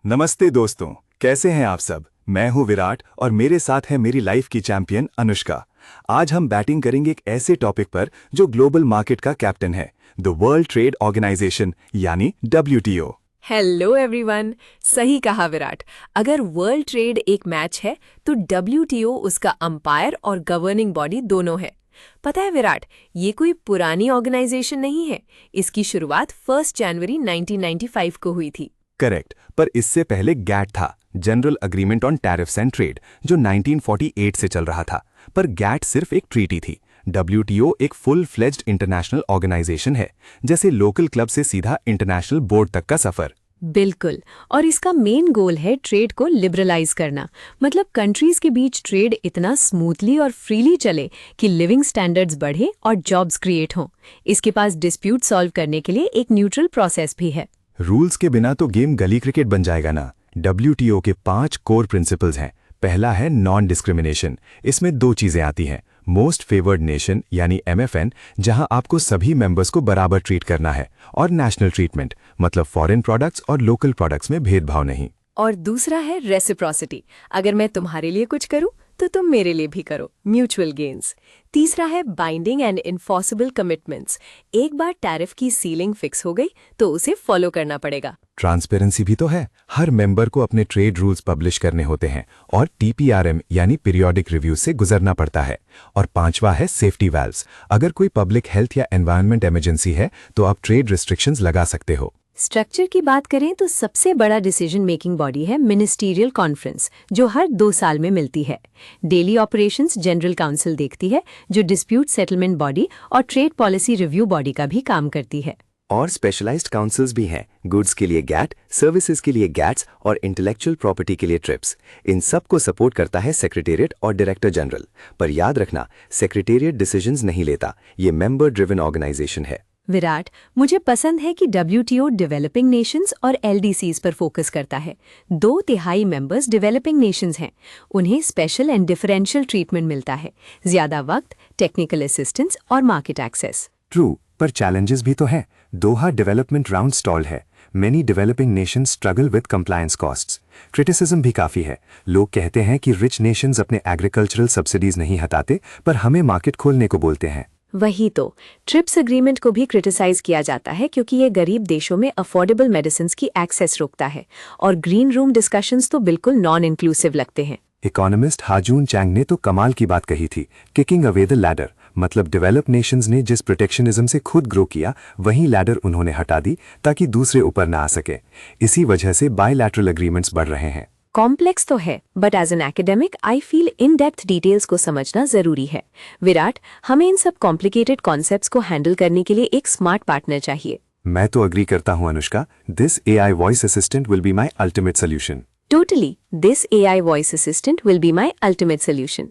नमस्ते दोस्तों, कैसे हैं आप सब। मैं हूं विराट और मेरे साथ है मेरी लाइफ की चैंपियन अनुष्का। आज हम बैटिंग करेंगे एक ऐसे टॉपिक पर जो ग्लोबल मार्केट का कैप्टन है, द वर्ल्ड ट्रेड ऑर्गेनाइजेशन यानी WTO। Hello everyone. सही कहा विराट। अगर वर्ल्ड ट्रेड एक मैच है तो WTO उसका अंपायर और गवर्निंग बॉडी दोनों है। पता है विराट, ये कोई पुरानी ऑर्गेनाइजेशन नहीं है। इसकी शुरुआत 1 जनवरी 1995 को हुई थी। करेक्ट, पर इससे पहले गैट था, general agreement on tariffs and trade, जो 1948 से चल रहा था। पर गैट सिर्फ एक ट्रीटी थी। WTO एक फुल फ्लेज्ड इंटरनेशनल ऑर्गेनाइजेशन है, जैसे लोकल क्लब से सीधा इंटरनेशनल बोर्ड तक का सफर। बिल्कुल। और इसका मेन गोल है ट्रेड को लिबरलाइज करना। मतलब कंट्रीज के बीच ट्रेड इतना स्मूथली और फ्रीली चले कि लिविंग स्टैंडर्ड्स बढ़े और जॉब्स क्रिएट हों। इसके पास डिस्प्यूट सॉल्व करने के लिए एक न्यूट्रल प्रोसेस भी है। रूल्स के बिना तो गेम गली क्रिकेट बन जाएगा ना। WTO के 5 कोर प्रिंसिपल्स हैं। पहला है नॉन डिस्क्रिमिनेशन। इसमें 2 चीजें आती हैं, मोस्ट फेवर्ड नेशन यानी MFN, जहां आपको सभी मेंबर्स को बराबर ट्रीट करना है, और नेशनल ट्रीटमेंट, मतलब फॉरेन प्रोडक्ट्स और लोकल प्रोडक्ट्स में भेदभाव नहीं। और दूसरा है रेसिप्रोसिटी। अगर मैं तुम्हारे लिए कुछ करूं तो तुम मेरे लिए भी करो, म्यूचुअल गेन्स। तीसरा है बाइंडिंग एंड इन्फॉर्सेबल कमिटमेंट्स। एक बार टैरिफ की सीलिंग फिक्स हो गई तो उसे फॉलो करना पड़ेगा। ट्रांसपेरेंसी भी तो है, हर मेंबर को अपने ट्रेड रूल्स पब्लिश करने होते हैं और TPRM यानी पीरियोडिक रिव्यू से गुजरना पड़ता है। और 5वां है सेफ्टी वाल्व्स। अगर कोई पब्लिक हेल्थ या एनवायरनमेंट इमरजेंसी है तो आप ट्रेड रिस्ट्रिक्शंस लगा सकते हो। स्ट्रक्चर की बात करें तो सबसे बड़ा डिसीजन मेकिंग बॉडी है मिनिस्टीरियल कॉन्फ्रेंस, जो हर 2 साल में मिलती है। डेली ऑपरेशंस जनरल काउंसिल देखती है, जो डिस्प्यूट सेटलमेंट बॉडी और ट्रेड पॉलिसी रिव्यू बॉडी का भी काम करती है। और स्पेशलाइज्ड काउंसिल्स भी हैं, गुड्स के लिए गैट, सर्विसेज के लिए गैट्स और इंटेलेक्चुअल प्रॉपर्टी के लिए ट्रिप्स। इन सब को सपोर्ट करता है सेक्रेटेरिएट और डायरेक्टर जनरल। पर याद रखना, सेक्रेटेरिएट डिसीजंस नहीं लेता, ये मेंबर ड्रिवन ऑर्गेनाइजेशन है। विराट, मुझे पसंद है कि WTO डेवलपिंग नेशंस और LDCs पर फोकस करता है। 2/3 मेंबर्स डेवलपिंग नेशंस हैं। उन्हें स्पेशल एंड डिफरेंशियल ट्रीटमेंट मिलता है, ज्यादा वक्त, टेक्निकल असिस्टेंस और मार्केट एक्सेस। ट्रू, पर चैलेंजेस भी तो हैं। दोहा डेवलपमेंट राउंड स्टॉल है। Many developing Nations struggle with compliance costs. Criticism भी काफी है। लोग कहते हैं कि रिच नेशंस अपने एग्रीकल्चरल सब्सिडीज नहीं हटाते, पर हमें मार्केट खोलने को बोलते हैं। वही तो, ट्रिप्स एग्रीमेंट को भी क्रिटिसाइज किया जाता है क्योंकि ये गरीब देशों में अफोर्डेबल मेडिसिन्स की एक्सेस रोकता है। और ग्रीन रूम डिस्कशंस तो बिल्कुल नॉन इंक्लूसिव लगते हैं। इकोनॉमिस्ट हाजून चैंग ने तो कमाल की बात कही थी, किकिंग अवे द लैडर। मतलब डेवलप नेशंस ने जिस प्रोटेक्शनिज्म से खुद ग्रो किया, वही लैडर उन्होंने हटा दी ताकि दूसरे ऊपर ना आ सके। इसी वजह से बायलैटरल एग्रीमेंट्स बढ़ रहे हैं। कॉम्प्लेक्स तो है, but as an academic I feel in depth details को समझना जरूरी है। विराट, हमें इन सब कॉम्प्लिकेटेड कॉन्सेप्ट्स को हैंडल करने के लिए एक स्मार्ट पार्टनर चाहिए। मैं तो अग्री करता हूं Anushka. This AI voice assistant will be my ultimate solution. Totally, this AI voice assistant will be my ultimate solution.